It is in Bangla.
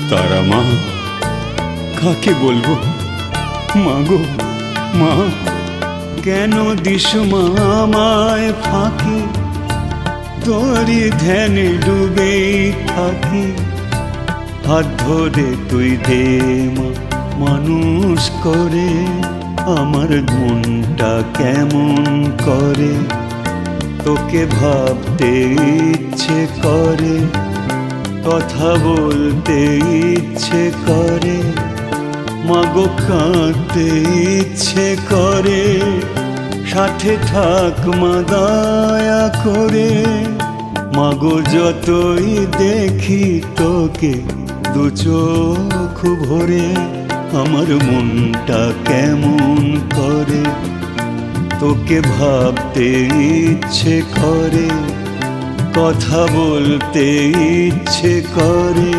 তারা মা, কাকে বলবো? মা গো মা, কেন দিস মা আমায় ফাঁকি? তোরই ধ্যানে ডুবে থাকি। হাত ধরে তুই দে মা মানুষ করে। আমার মনটা কেমন করে, তোকে ভাবতে ইচ্ছে করে, কথা বলতে ইচ্ছে করে, মাগো কাঁদতে ইচ্ছে করে। সাথে থাক মা দয়া করে। মাগো যতই দেখি তোকে দু চোখ ভরে, আমার মনটা কেমন করে, তোকে ভাবতে ইচ্ছে করে, কথা বলতে ইচ্ছে করে।